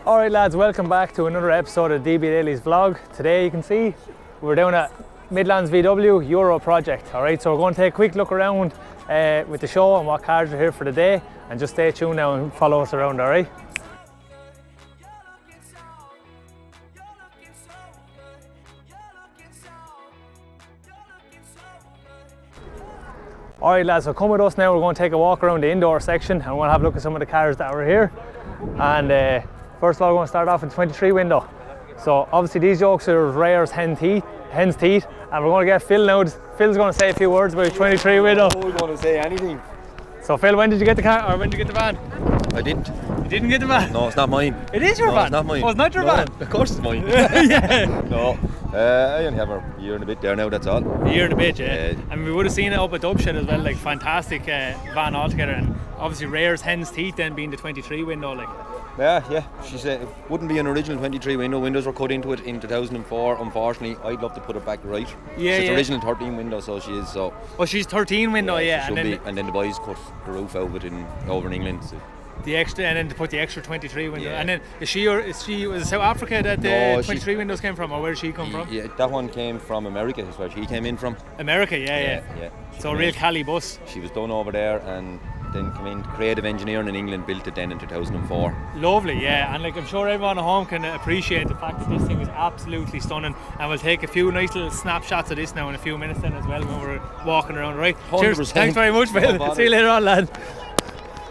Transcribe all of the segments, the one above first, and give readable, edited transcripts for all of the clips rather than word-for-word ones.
Alright lads, welcome back to another episode of DB Daily's vlog. Today you can see we're down at Midlands VW Europrojekt. Alright, so we're going to take a quick look around with the show and what cars are here for the day, and just stay tuned now and follow us around, alright? Alright lads, so come with us now. We're going to take a walk around the indoor section and we're going to have a look at some of the cars that are here. And first of all, we're going to start off with the 23 window. So obviously these jokes are as rare as hen's teeth, and we're going to get Phil now. Phil's going to say a few words about 23 window. I'm not going to say anything. So Phil, when did you get the car, or when did you get the van? I didn't. You didn't get the van? No, it's not mine. It is your van? It's not mine. Oh, it's not your van? Of course it's mine. Yeah. No, I only have a year and a bit there now, that's all. A year and a bit, yeah. And we would have seen it up at Dubshed as well, like fantastic van altogether, and obviously rare as hen's teeth then being the 23 window, like. Yeah. She said it wouldn't be an original 23 window. Windows were cut into it in 2004. Unfortunately, I'd love to put it back right. Yeah, She's original 13 window, so she is. So. Oh, she's 13 window, yeah. And then the boys cut the roof out of it over in England. So. The extra, and then to put the extra 23 window. Yeah. And then was it South Africa that the 23 windows came from, or where did she come from? Yeah, that one came from America. Is where she came in from. America, yeah. So a real Cali bus. She was done over there and then came in creative engineering in England, built it then in 2004. Lovely, yeah, and like I'm sure everyone at home can appreciate the fact that this thing is absolutely stunning, and we'll take a few nice little snapshots of this now in a few minutes then as well when we're walking around, right? 100%. Cheers, thanks very much, Phil. See you later on, lad.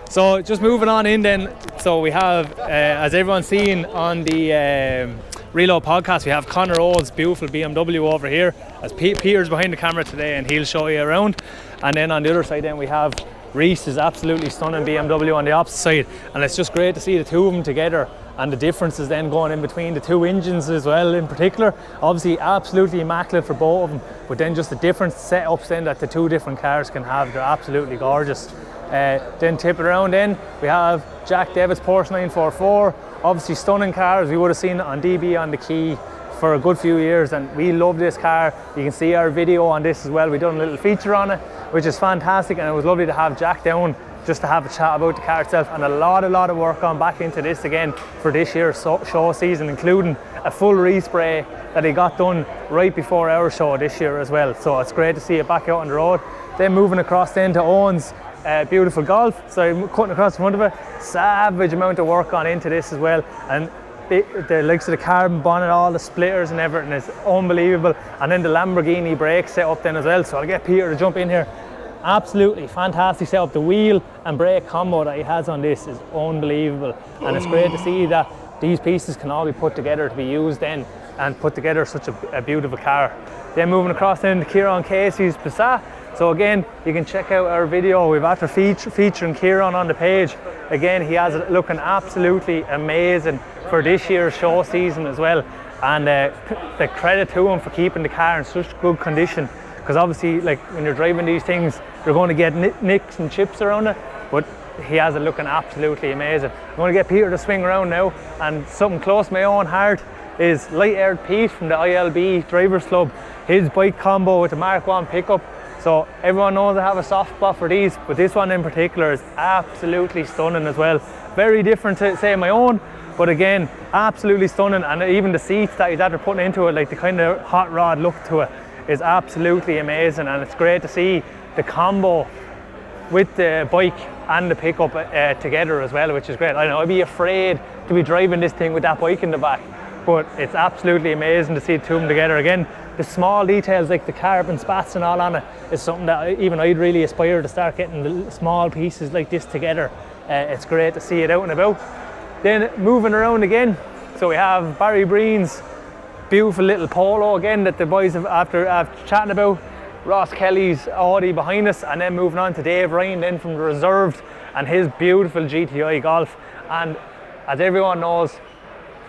So just moving on in then, so we have, as everyone's seen on the Reload podcast, we have Connor Old's beautiful BMW over here, as Peter's behind the camera today and he'll show you around. And then on the other side then we have Reese's absolutely stunning BMW on the opposite side, and it's just great to see the two of them together and the differences then going in between the two engines as well in particular. Obviously absolutely immaculate for both of them, but then just the different setups then that the two different cars can have, they're absolutely gorgeous. Then tip it around then, we have Jack Devitt's Porsche 944, obviously stunning cars. We would have seen it on DB on the Key for a good few years, and we love this car. You can see our video on this as well. We've done a little feature on it, which is fantastic, and it was lovely to have Jack down just to have a chat about the car itself, and a lot of work gone back into this again for this year's show season, including a full respray that he got done right before our show this year as well. So it's great to see it back out on the road. Then moving across then to Owen's beautiful Golf, so cutting across the front of it, savage amount of work gone into this as well, and the likes of the carbon bonnet, all the splitters and everything is unbelievable, and then the Lamborghini brake setup then as well. So I'll get Peter to jump in here. Absolutely fantastic setup. The wheel and brake combo that he has on this is unbelievable, and it's great to see that these pieces can all be put together to be used then and put together such a beautiful car. Then moving across then to Kieran Casey's Passat. So again, you can check out our video. We've after featuring Kieran on the page. Again, he has it looking absolutely amazing for this year's show season as well. And the credit to him for keeping the car in such good condition. Because obviously, like when you're driving these things, you're going to get nicks and chips around it. But he has it looking absolutely amazing. I'm going to get Peter to swing around now. And something close to my own heart is Light-Aired Pete from the ILB Drivers Club. His bike combo with the Mark 1 pickup. So everyone knows I have a soft spot for these, but this one in particular is absolutely stunning as well. Very different to say my own, but again, absolutely stunning. And even the seats that they're putting into it, like the kind of hot rod look to it, is absolutely amazing. And it's great to see the combo with the bike and the pickup together as well, which is great. I know I'd be afraid to be driving this thing with that bike in the back, but it's absolutely amazing to see the two of them together. Again, the small details like the carbon spats and all on it is something that even I'd really aspire to start getting the small pieces like this together. It's great to see it out and about. Then moving around again, so we have Barry Breen's beautiful little Polo again that the boys have after chatting about. Ross Kelly's Audi behind us, and then moving on to Dave Ryan then from the Reserved and his beautiful GTI Golf. And as everyone knows,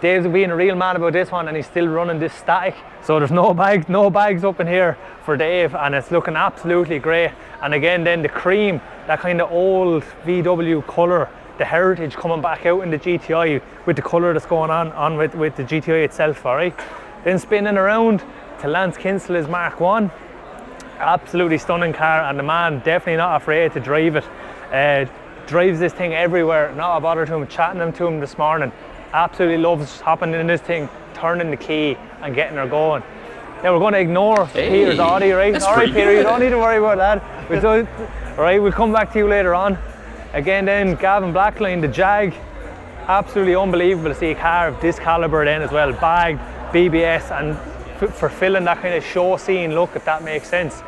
Dave's being a real man about this one, and he's still running this static. So there's no bags up in here for Dave, and it's looking absolutely great. And again, then the cream, that kind of old VW colour, the heritage coming back out in the GTI with the colour that's going on with the GTI itself, alright? Then spinning around to Lance Kinsley's Mark 1. Absolutely stunning car, and the man definitely not afraid to drive it. drives this thing everywhere, not a bother to him. Chatting to him this morning, absolutely loves hopping in this thing, turning the key and getting her going. Now we're going to ignore Peter's Audi, right? All right, Peter, you don't need to worry about that. All right, we'll come back to you later on. Again then, Gavin Blackline, the Jag, absolutely unbelievable to see a car of this calibre then as well, bagged, BBS, and fulfilling that kind of show scene look, if that makes sense.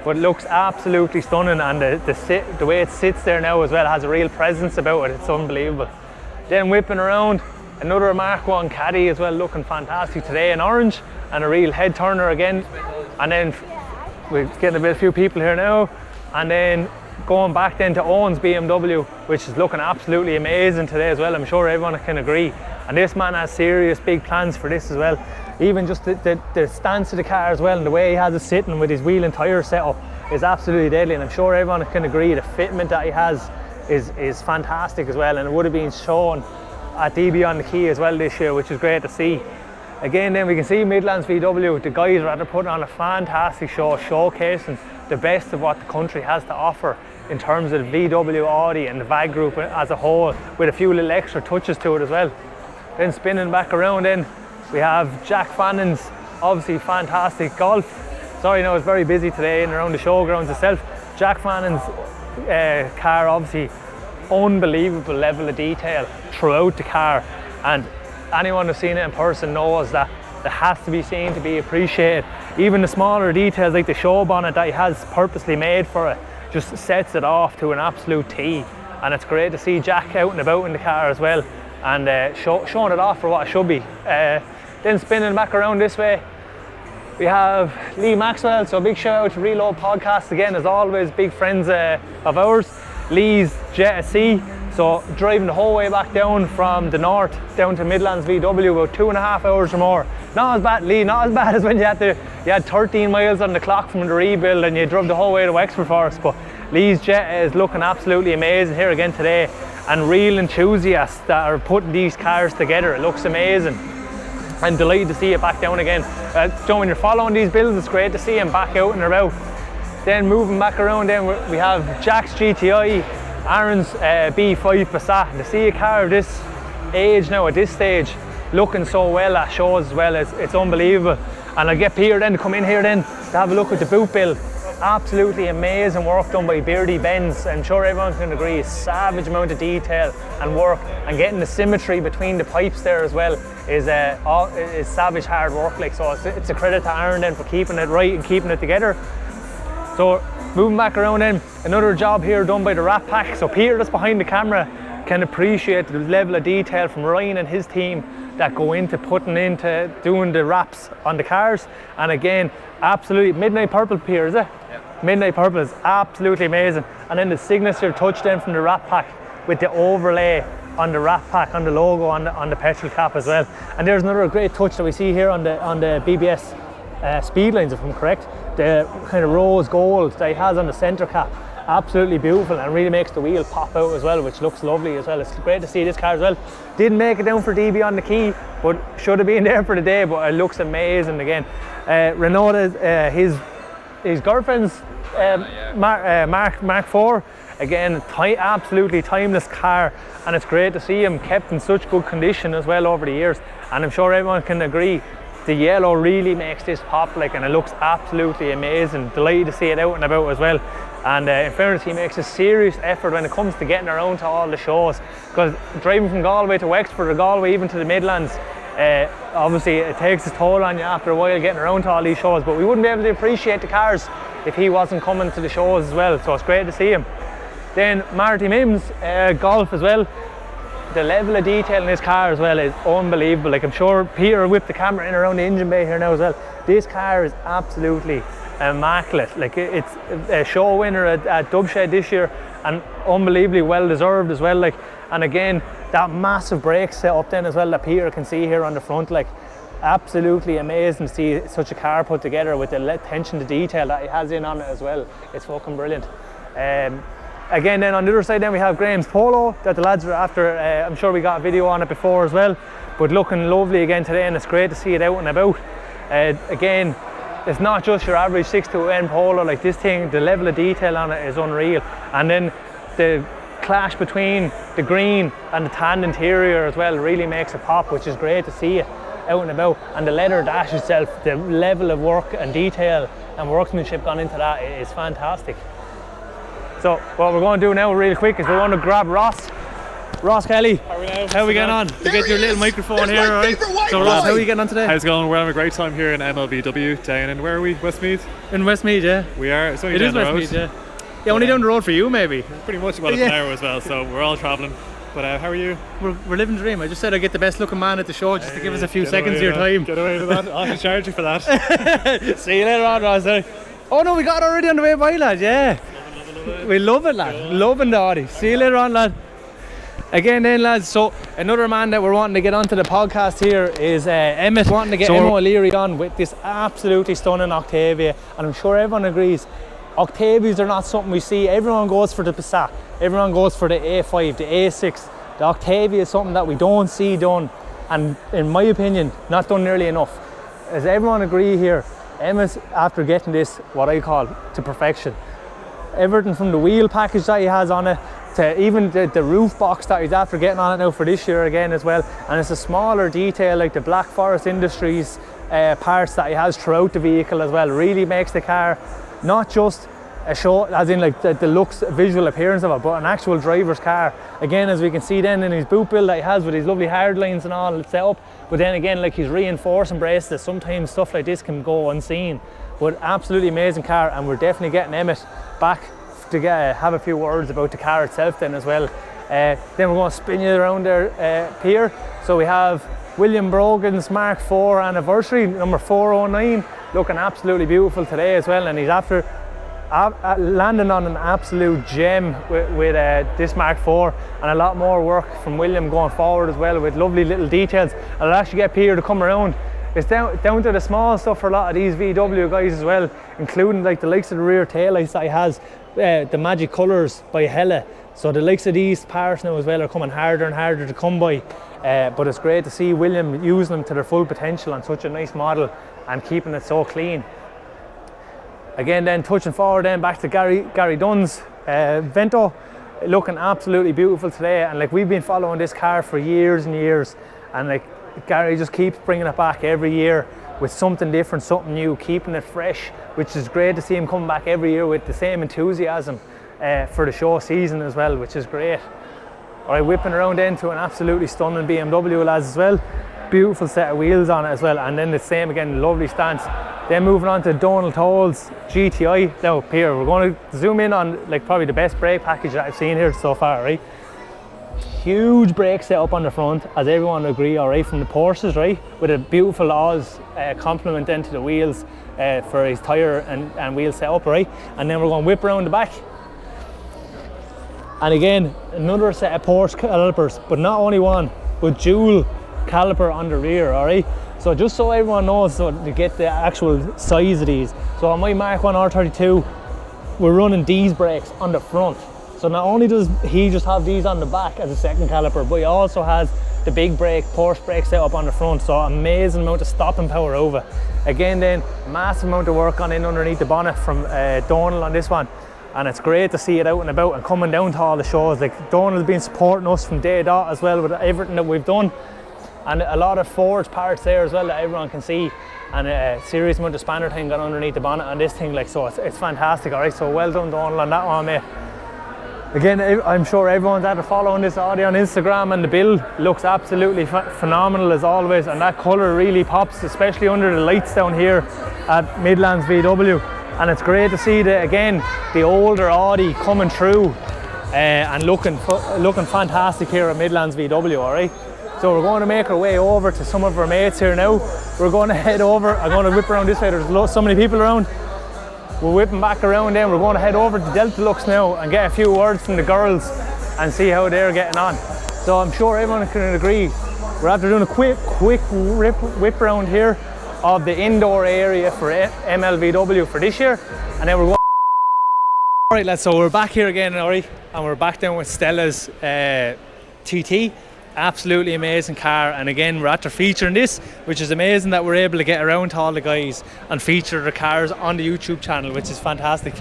But it looks absolutely stunning, and the way it sits there now as well has a real presence about it. It's unbelievable. Then whipping around, another Mark 1 Caddy as well, looking fantastic today in orange, and a real head turner again. And then we're getting a few people here now, and then going back then to Owen's BMW, which is looking absolutely amazing today as well. I'm sure everyone can agree. And this man has serious big plans for this as well. Even just the stance of the car as well, and the way he has it sitting with his wheel and tyre setup is absolutely deadly. And I'm sure everyone can agree the fitment that he has is fantastic as well. And it would have been shown at DB on the Key as well this year, which is great to see. Again then we can see Midlands VW, the guys are putting on a fantastic show, showcasing the best of what the country has to offer in terms of the VW, Audi and the VAG group as a whole, with a few little extra touches to it as well. Then spinning back around then, we have Jack Fannon's obviously fantastic golf. Sorry, no, it's very busy today and around the showgrounds itself. Jack Fannon's car, obviously unbelievable level of detail throughout the car, and anyone who's seen it in person knows that it has to be seen to be appreciated. Even the smaller details like the show bonnet that he has purposely made for it just sets it off to an absolute T, and it's great to see Jack out and about in the car as well, and showing it off for what it should be. Then spinning back around this way, we have Lee Maxwell, so big shout out to Reload Podcast again, as always, big friends of ours. Lee's Jet C, so driving the whole way back down from the north down to Midlands VW, about 2.5 hours or more. Not as bad, Lee, not as bad as when you had 13 miles on the clock from the rebuild and you drove the whole way to Wexford for us. But Lee's Jet is looking absolutely amazing here again today, and real enthusiasts that are putting these cars together. It looks amazing. I'm delighted to see it back down again. When you're following these builds, it's great to see them back out and about. Then moving back around, then we have Jack's GTI, Aaron's B5 Passat. To see a car of this age now at this stage looking so well at shows as well, it's unbelievable. And I'll get Peter then to come in here then to have a look at the boot build. Absolutely amazing work done by Beardy Benz. I'm sure everyone can agree, savage amount of detail and work, and getting the symmetry between the pipes there as well is savage hard work. Like, so it's a credit to Aaron then for keeping it right and keeping it together. So moving back around then, another job here done by the Wrap Pack. So Peter that's behind the camera can appreciate the level of detail from Ryan and his team that go into doing the wraps on the cars. And again, absolutely Midnight Purple, Peter, is it? Yeah. Midnight Purple is absolutely amazing. And then the signature touch then from the Wrap Pack with the overlay on the Wrap Pack, on the logo, on the petrol cap as well. And there's another great touch that we see here on the BBS speed lines, if I'm correct. The kind of rose gold that he has on the centre cap, absolutely beautiful, and really makes the wheel pop out as well, which looks lovely as well. It's great to see this car as well. Didn't make it down for DB on the Key, but should have been there for the day, but it looks amazing again. Renault, his girlfriend's Mark 4, again, absolutely timeless car, and it's great to see him kept in such good condition as well over the years. And I'm sure everyone can agree, the yellow really makes this pop, like, and it looks absolutely amazing. Delighted to see it out and about as well. And in fairness, he makes a serious effort when it comes to getting around to all the shows, because driving from Galway to Wexford or Galway even to the Midlands, obviously it takes its toll on you after a while getting around to all these shows, but we wouldn't be able to appreciate the cars if he wasn't coming to the shows as well, so it's great to see him. Then Marty Mims, golf as well. The level of detail in this car as well is unbelievable. Like, I'm sure Peter whipped the camera in around the engine bay here now as well. This car is absolutely immaculate. Like, it's a show winner at Dubshed this year, and unbelievably well deserved as well. Like, and again, that massive brake setup then as well that Peter can see here on the front, like, absolutely amazing to see such a car put together with the attention to detail that he has in on it as well. It's fucking brilliant. Again then on the other side then we have Graham's Polo that the lads are after. I'm sure we got a video on it before as well, but looking lovely again today, and it's great to see it out and about. Again, it's not just your average 621 Polo. Like, this thing, the level of detail on it is unreal. And then the clash between the green and the tan interior as well really makes it pop, which is great to see it out and about. And the leather dash itself, the level of work and detail and workmanship gone into that is fantastic. So what we're going to do now really quick is we're going to grab Ross Kelly. How are we getting on? To get your little microphone here, alright? So Ross, how are you getting on today? How's it going? We're having a great time here in MLVW down in, where are we? Westmeath? In Westmeath, yeah. We are. It's only It down is the road. Westmeath, yeah. Yeah, only down the road for you maybe. Pretty much about an hour as well, so we're all travelling. But how are you? We're living the dream. I just said I'd get the best looking man at the show just to give us a few Get seconds of away your with that. time. Get away with that. I'll charge you for that. See you later on, Ross. Oh no, we got it already on the way by, lad, yeah. We love it, lad. Loving the Audi. See you later on, lad. Again then, lads, so another man that we're wanting to get onto the podcast here is Emmett, wanting to get Emma O'Leary on with this absolutely stunning Octavia, and I'm sure everyone agrees Octavias are not something we see. Everyone goes for the Passat, everyone goes for the A5, the A6. The Octavia is something that we don't see done, and in my opinion not done nearly enough. As everyone agree here, Emma's after getting this what I call to perfection. Everything from the wheel package that he has on it to even the roof box that he's after getting on it now for this year again as well, and it's a smaller detail like the Black Forest Industries parts that he has throughout the vehicle as well really makes the car not just a show as in like the looks, visual appearance of it, but an actual driver's car again, as we can see then in his boot build that he has with his lovely hard lines and all set up. But then again, like, he's reinforcing braces, sometimes stuff like this can go unseen, but absolutely amazing car, and we're definitely getting Emmett back to have a few words about the car itself then as well. Then we're going to spin you around there, Pierre. So we have William Brogan's Mark IV anniversary, number 409, looking absolutely beautiful today as well, and he's after landing on an absolute gem with this Mark IV, and a lot more work from William going forward as well with lovely little details. I'll actually get Pierre to come around. It's down to the small stuff for a lot of these VW guys as well, including like the likes of the rear taillights that he has, the magic colours by Hella. So the likes of these parts now as well are coming harder and harder to come by, but it's great to see William using them to their full potential on such a nice model and keeping it so clean. Again then, touching forward then back to Gary Dunn's Vento, looking absolutely beautiful today, and like, we've been following this car for years and years, and like, Gary just keeps bringing it back every year with something different, something new, keeping it fresh, which is great to see him come back every year with the same enthusiasm for the show season as well, which is great. Alright, whipping around then to an absolutely stunning BMW, lads, as well. Beautiful set of wheels on it as well, and then the same again, lovely stance. Then moving on to Donald Toll's GTI. Now Pierre, we're going to zoom in on like probably the best brake package that I've seen here so far, right? Huge brake setup on the front, as everyone will agree, alright, from the Porsches, right? With a beautiful Oz complement then to the wheels for his tyre and wheel setup, right? And then we're going to whip around the back. And again, another set of Porsche calipers, but not only one, but dual caliper on the rear, alright? So just so everyone knows, so to get the actual size of these. So on my Mark 1 R32, we're running these brakes on the front. So not only does he just have these on the back as a second caliper, but he also has the big brake, Porsche brake set up on the front. So amazing amount of stopping power over. Again then, massive amount of work gone in underneath the bonnet from Donald on this one. And it's great to see it out and about and coming down to all the shows. Like, Donald's been supporting us from day dot as well with everything that we've done. And a lot of forged parts there as well that everyone can see, and a serious amount of spanner thing gone underneath the bonnet on this thing, like, so it's fantastic. Alright, so well done, Donald, on that one, mate. Again, I'm sure everyone's after following this Audi on Instagram, and the build looks absolutely phenomenal as always, and that colour really pops, especially under the lights down here at Midlands VW. And it's great to see the older Audi coming through and looking fantastic here at Midlands VW, alright? So we're going to make our way over to some of our mates here now. We're going to head over, I'm going to whip around this way, there's so many people around. We're whipping back around then, we're going to head over to Delta Lux now and get a few words from the girls and see how they're getting on. So I'm sure everyone can agree, we're after doing a quick whip around here of the indoor area for MLVW for this year, and then we're going. Alright lads, so we're back here again, alright, and we're back down with Stella's TT. Absolutely amazing car, and again we're after featuring this, which is amazing that we're able to get around to all the guys and feature the cars on the YouTube channel, which is fantastic.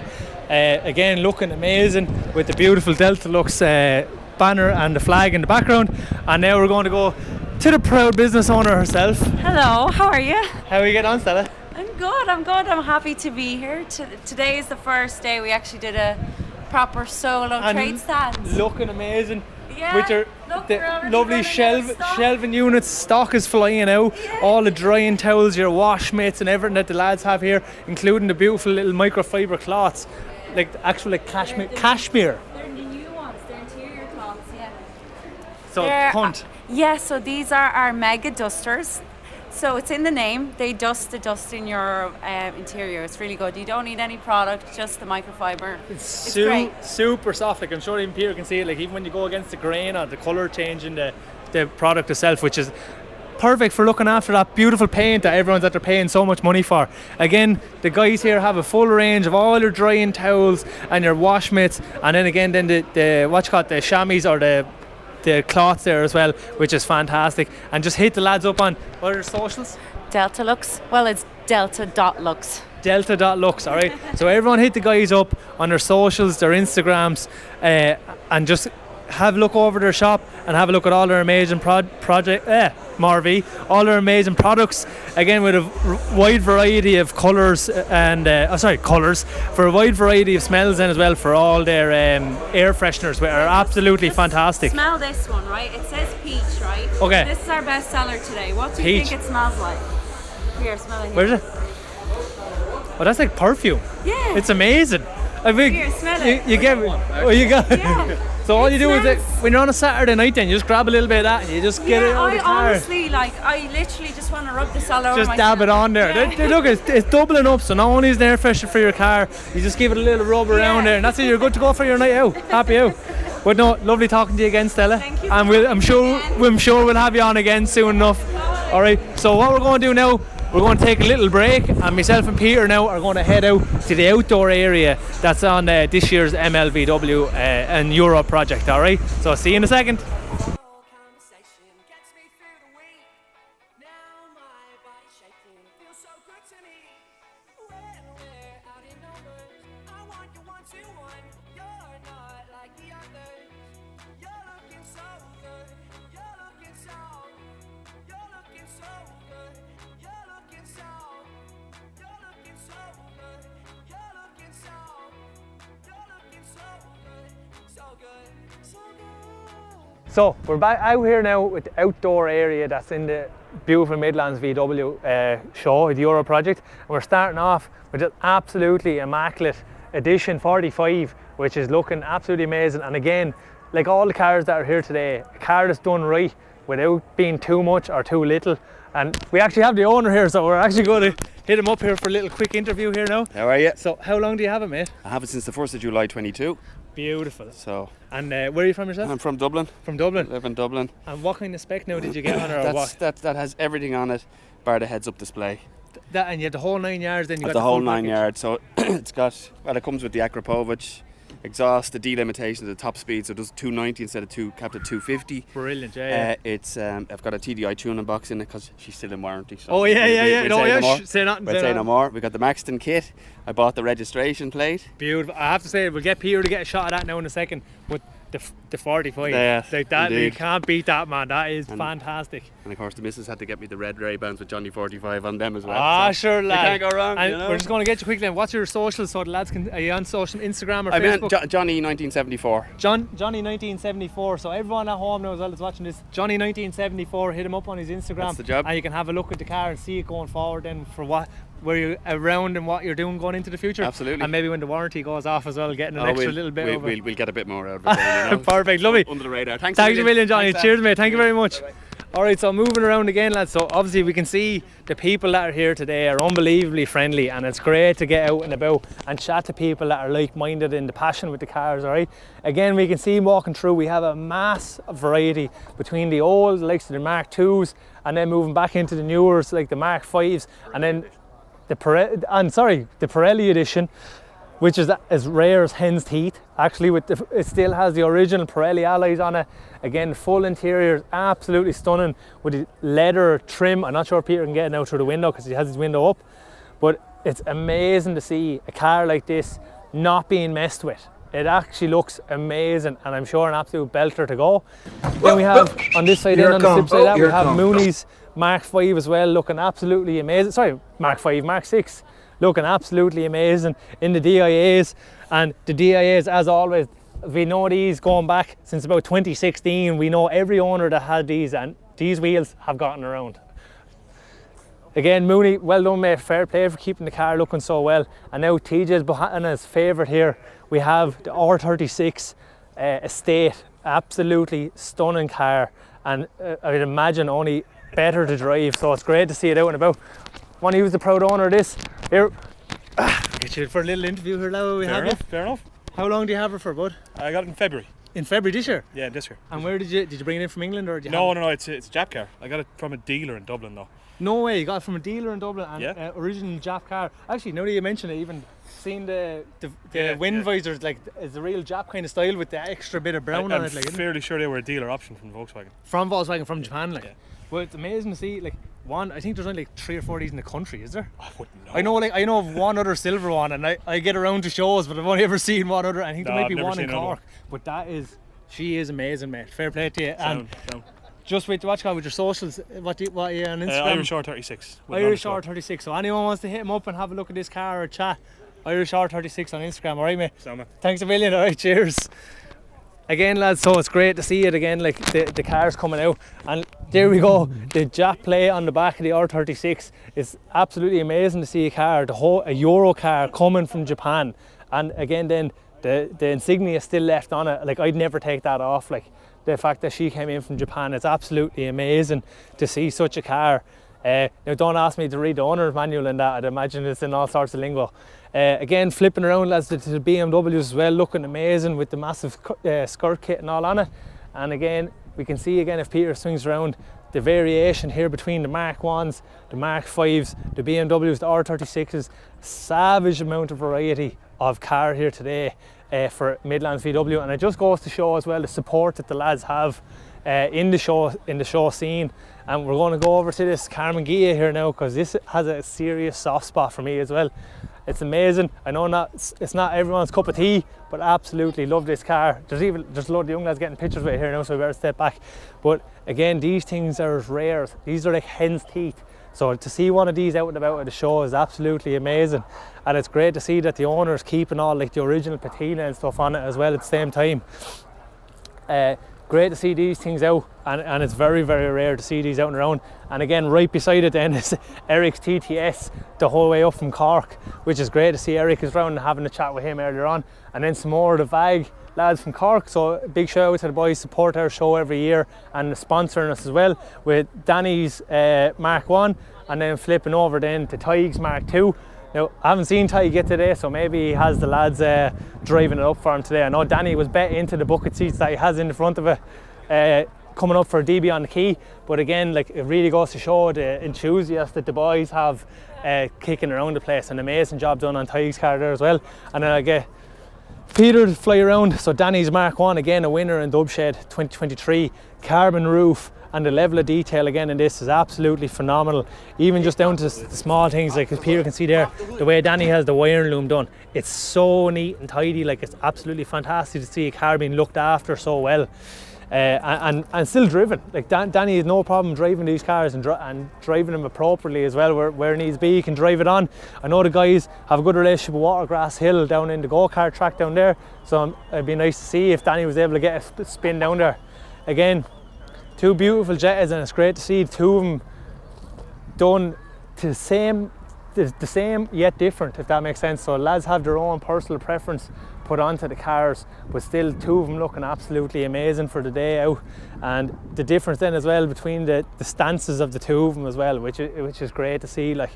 Again, looking amazing with the beautiful Delta Lux banner and the flag in the background. And now we're going to go to the proud business owner herself. Hello, how are you? How are you getting on, Stella? I'm good. I'm happy to be here. Today is the first day we actually did a proper solo trade stand. Looking amazing. Yeah, With your look, the we're already lovely running out of stock. shelving units, stock is flying out. Yeah. All the drying towels, your wash mitts and everything that the lads have here, including the beautiful little microfiber cloths, like actual like cashmere. They're the new ones. They're interior cloths. Yeah. So hunt. Yeah. So these are our mega dusters. So it's in the name. They dust the dust in your interior. It's really good. You don't need any product, just the microfiber. It's great. Super soft. Like I'm sure even Peter can see it. Like even when you go against the grain or the colour change in the product itself, which is perfect for looking after that beautiful paint that everyone's after paying so much money for. Again, the guys here have a full range of all your drying towels and your wash mitts, and then again the what you call it, the chamois or the cloths there as well, which is fantastic. And just hit the lads up on what are their socials? Delta Lux. Well, it's Delta.Lux. Delta.Lux, alright. So everyone hit the guys up on their socials, their Instagrams, and just have a look over their shop and have a look at all their amazing all their amazing products. Again, with a wide variety of colours and colours for a wide variety of smells then as well, for all their air fresheners, which are absolutely fantastic. Smell this one, right? It says peach, right? Okay. This is our best seller today. What do you Peach. think it smells like? Here, smell it here. Where's it? Oh, that's like perfume. Yeah. It's amazing. I mean, Here, smell it. you get. Oh, you got. Yeah. So all you do is smells- when you're on a Saturday night, then you just grab a little bit of that and you just get it out of the car. Honestly, I literally just want to rub this all over Just myself. dab it on there. Yeah. Look, it's doubling up. So not only is it an air freshener for your car, you just give it a little rub around there, and that's it. You're good to go for your night out. Happy out. But no, lovely talking to you again, Stella. Thank you And for I'm having me sure we'll have you on again soon enough. All right. So what we're going to do now, we're going to take a little break, and myself and Peter now are going to head out to the outdoor area that's on this year's MLVW and Europrojekt. All right. So see you in a second. Conversation gets me through the week. Now my body's shaking, feels so good to me. When we're out in numbers, I want you 1-to-1. You're not like the others. You're looking so good. You're looking so. You're looking so good. You're looking so. You're looking so good. You're looking so. You're looking so good. So good. So good. So we're back out here now with the outdoor area that's in the beautiful Midlands VW show, the Europrojekt, and we're starting off with an absolutely immaculate edition 45, which is looking absolutely amazing. And again, like all the cars that are here today, a car that's done right without being too much or too little. And we actually have the owner here, so we're actually going to hit him up here for a little quick interview here now. How are you? So how long do you have it, mate? I have it since the 1st of July 22. Beautiful. So And where are you from yourself? I'm from Dublin. From Dublin. Live in Dublin. And what kind of spec now did you get on it, or what? That has everything on it, bar the heads-up display. That, and you had the whole 9 yards, then you got The whole full 9 package. yards. So it's got, well, it comes with the Akrapovic exhaust, the delimitation of the top speed, so it does 290 instead of capped at 250. Brilliant, yeah. It's I've got a TDI tuning box in it because she's still in warranty. So Oh, yeah, yeah, yeah. we'll No, say yeah, no more. say nothing, We'll say say no nothing. more. We got the Maxton kit. I bought the registration plate. Beautiful. I have to say, we'll get Peter to get a shot of that now in a second. But the 45, Yeah, like that, you indeed. can't beat that, man. That is And- fantastic. And of course the missus had to get me the red Ray-Bans with Johnny 45 on them as well. Ah, so sure, you lad. can't go wrong, And you know. we're just going to get you quickly. And what's your socials so the lads can? Are you on social Instagram or I mean, Facebook? Johnny 1974. Johnny 1974. So everyone at home now as well that's watching this, Johnny 1974. Hit him up on his Instagram. That's the job. And you can have a look at the car and see it going forward. Then for where you're around and what you're doing going into the future. Absolutely. And maybe when the warranty goes off as well, getting an Oh, extra little bit over. we'll get a bit more out of it. Then, you know. Perfect, lovely. Under the radar. Thanks Thanks a million, Johnny. Thanks, Cheers, lad. mate. Thank you very much. Bye-bye. Alright, so moving around again, lads. So obviously we can see the people that are here today are unbelievably friendly, and it's great to get out and about and chat to people that are like-minded in the passion with the cars, alright? Again, we can see walking through, we have a mass variety between the old, like the Mark IIs, and then moving back into the newer, like the Mark 5s, and then the Pirelli edition, which is as rare as hen's teeth. Actually, it still has the original Pirelli alloys on it. Again, full interior, absolutely stunning with the leather trim. I'm not sure if Peter can get it now through the window because he has his window up, but it's amazing to see a car like this not being messed with. It actually looks amazing, and I'm sure an absolute belter to go. Then we have on this side, then on the flip side of that, we have Mooney's Mark 5 as well, looking absolutely amazing. Sorry, Mark 5, Mark 6, looking absolutely amazing in the DIAs. And the DIAs, as always, we know these going back since about 2016. We know every owner that had these, and these wheels have gotten around. Again, Mooney, well done mate, fair play for keeping the car looking so well. And now TJ's behind his favourite here. We have the R36 Estate, absolutely stunning car, and I would imagine only better to drive, so it's great to see it out and about. Want to use the proud owner of this? Here, get you for a little interview here now. Fair enough. How long do you have it for, bud? I got it in February. In February this year? Yeah, this year. And where did you bring it in from England, or did you No, it's a Jap car. I got it from a dealer in Dublin though. No way, you got it from a dealer in Dublin, and Yeah. original Jap car. Actually, now that you mention it, even seen the wind visors, like it's a real Jap kind of style with the extra bit of brown on I'm it. Like, isn't it? fairly sure they were a dealer option from Volkswagen. From Volkswagen, from Japan, like. Yeah. Well, it's amazing to see. Like I think there's only like 3 or 4 of these in the country. Is there? I wouldn't know. I know of one other silver one, and I get around to shows, but I've only ever seen one other. I think No, there might I've be never one in seen another Cork, but she is amazing, mate. Fair play to you. And Sound. just with with your socials, what are you on Instagram? Irish R36. Irish R36. So anyone wants to hit him up and have a look at this car or chat, Irish R36 on Instagram. All right, mate. Sound, man. Thanks a million. All right, cheers. Again, lads, so it's great to see it again, like the car's coming out, and there we go. The Jap plate on the back of the R36 is absolutely amazing to see a car, a Euro car coming from Japan, and again then the insignia is still left on it. Like I'd never take that off. Like the fact that she came in from Japan, it's absolutely amazing to see such a car. Now don't ask me to read the owner's manual in that. I'd imagine it's in all sorts of lingo. Again, flipping around, lads, to the BMWs as well, looking amazing with the massive skirt kit and all on it. And again, we can see again, if Peter swings around, the variation here between the Mark 1s, the Mark 5s, the BMWs, the R36s. Savage amount of variety of car here today for Midlands VW, and it just goes to show as well the support that the lads have in the show scene. And we're going to go over to this Carmen Ghia here now, because this has a serious soft spot for me as well. It's amazing. I know it's not everyone's cup of tea, but absolutely love this car. There's a load of young lads getting pictures of it here now, so we better step back. But again, these things are as rare. These are like hen's teeth. So to see one of these out and about at the show is absolutely amazing. And it's great to see that the owner's keeping all like the original patina and stuff on it as well at the same time. Great to see these things out, and it's very, very rare to see these out and around. And again, right beside it then is Eric's TTS the whole way up from Cork, which is great to see. Eric is around and having a chat with him earlier on. And then some more of the VAG lads from Cork, so big shout out to the boys, support our show every year and sponsoring us as well, with Danny's Mark 1, and then flipping over then to Tig's Mark 2. Now, I haven't seen Tig yet today, so maybe he has the lads driving it up for him today. I know Danny was bet into the bucket seats that he has in the front of it, coming up for a DB on the key. But again, like, it really goes to show the enthusiast that the boys have kicking around the place. An amazing job done on Tig's car there as well. And then I get Peter to fly around. So Danny's Mark 1, again a winner in Dubshed 2023, carbon roof. And the level of detail again in this is absolutely phenomenal. Even just down to the small things, like as Peter can see there, the way Danny has the wiring loom done, it's so neat and tidy. Like, it's absolutely fantastic to see a car being looked after so well, and still driven. Like Danny has no problem driving these cars and driving them appropriately as well. Where needs be, he can drive it on. I know the guys have a good relationship with Watergrass Hill down in the go-kart track down there, so it'd be nice to see if Danny was able to get a spin down there. Again, two beautiful Jettas, and it's great to see two of them done to the same yet different, if that makes sense. So lads have their own personal preference put onto the cars, but still two of them looking absolutely amazing for the day out. And the difference then as well between the stances of the two of them as well, which is great to see. Like,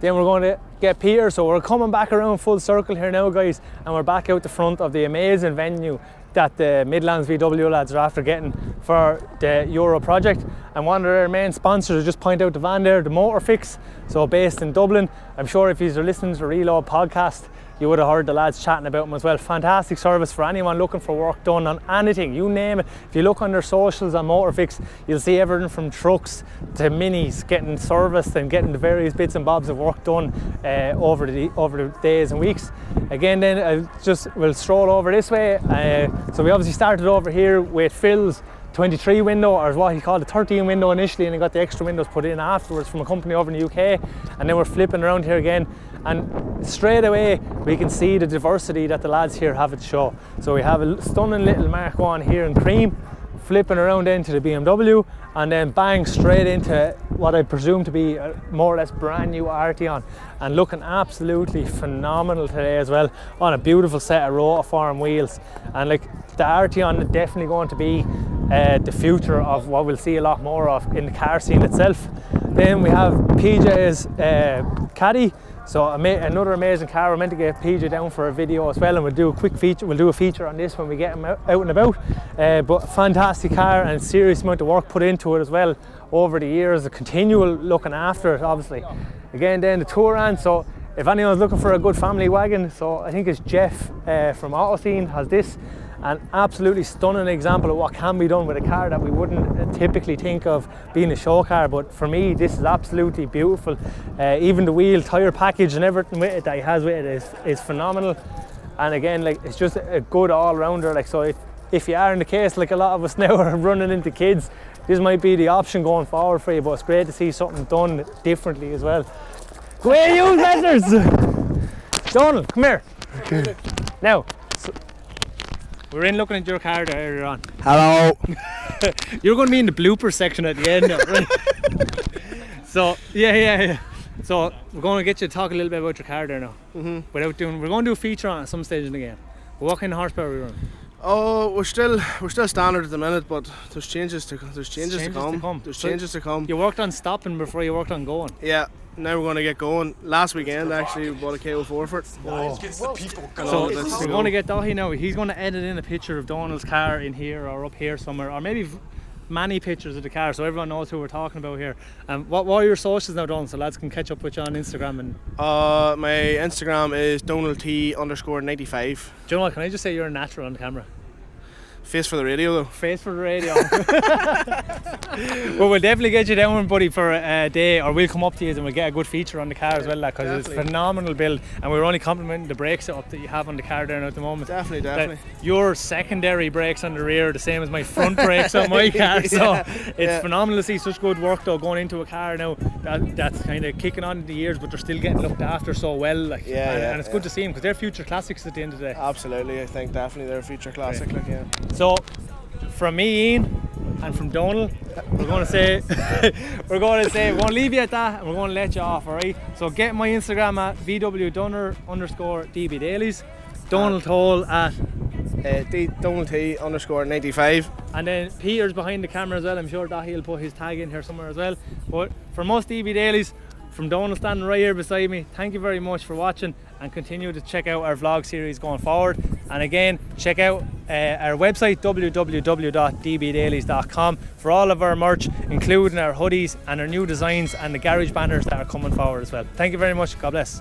then we're going to get Peter, so we're coming back around full circle here now, guys, and we're back out the front of the amazing venue that the Midlands VW lads are after getting for the Europrojekt. And one of their main sponsors, just point out the van there, the Motor Fix, so based in Dublin. I'm sure if you're listening to the Reload podcast, you would have heard the lads chatting about them as well. Fantastic service for anyone looking for work done on anything, you name it. If you look on their socials on Motorfix, you'll see everything from trucks to minis getting serviced and getting the various bits and bobs of work done over the days and weeks. Again, then we'll stroll over this way. So we obviously started over here with Phil's 23 window, or what he called a 13 window initially, and he got the extra windows put in afterwards from a company over in the UK. And then we're flipping around here again, and straight away we can see the diversity that the lads here have at the show. So we have a stunning little Mark 1 here in cream, flipping around into the BMW, and then bang straight into what I presume to be a more or less brand new Arteon, and looking absolutely phenomenal today as well, on a beautiful set of rotiform wheels. And like, the Arteon is definitely going to be the future of what we'll see a lot more of in the car scene itself. Then we have PJ's Caddy. So another amazing car. We're meant to get PJ down for a video as well, and we'll do a quick feature. We'll do a feature on this when we get him out and about. But fantastic car, and serious amount of work put into it as well over the years. The continual looking after it, obviously. Again, then the Touran. So if anyone's looking for a good family wagon, so I think it's Jeff from Autoscene has this. An absolutely stunning example of what can be done with a car that we wouldn't typically think of being a show car, but for me this is absolutely beautiful. Even the wheel tyre package and everything with it that he has with it is phenomenal. And again, like, it's just a good all-rounder. Like, so if you are in the case like a lot of us now are running into kids, this might be the option going forward for you. But it's great to see something done differently as well. Go away, you messers! Donald, come here. Now, we're in looking at your car there earlier on. Hello. You're going to be in the blooper section at the end now, right? So, yeah. So, we're going to get you to talk a little bit about your car there now. We're going to do a feature on it at some stage in the game. But what kind of horsepower are we running? Oh, we're still standard at the minute, but there's changes to come. There's changes to come. You worked on stopping before you worked on going. Yeah. Now we're going to get going. Last weekend, actually, we bought a KO4 for it. So we're going to get Dahi now. He's going to edit in a picture of Donald's car in here or up here somewhere, or maybe many pictures of the car, so everyone knows who we're talking about here. What are your socials now, Donald, so lads can catch up with you on Instagram? And my Instagram is DonaldT_95. do you know what? Can I just say you're a natural on camera? Face for the radio, though. Face for the radio. Well, we'll definitely get you down, buddy, for a day, or we'll come up to you and we'll get a good feature on the car as well, because it's a phenomenal build, and we're only complimenting the brake setup that you have on the car there now at the moment. Definitely. Your secondary brakes on the rear are the same as my front brakes on my car, so it's phenomenal to see such good work though going into a car now that's kind of kicking on in the years, but they're still getting looked after so well. Like, and it's good to see them, because they're future classics at the end of the day. Absolutely, I think definitely they're a future classic. Right. Like, yeah. So, from me, Ian, and from Donald, we're going to leave you at that, and we're going to let you off, alright? So get my Instagram at VWDunner_DBDailies, Donald Toll at DonaldT_95, and then Peter's behind the camera as well. I'm sure that he'll put his tag in here somewhere as well. But from us DB Dailies, from Donald standing right here beside me, thank you very much for watching, and continue to check out our vlog series going forward. And again, check out our website www.dbdailies.com for all of our merch, including our hoodies and our new designs and the garage banners that are coming forward as well. Thank you very much. God bless.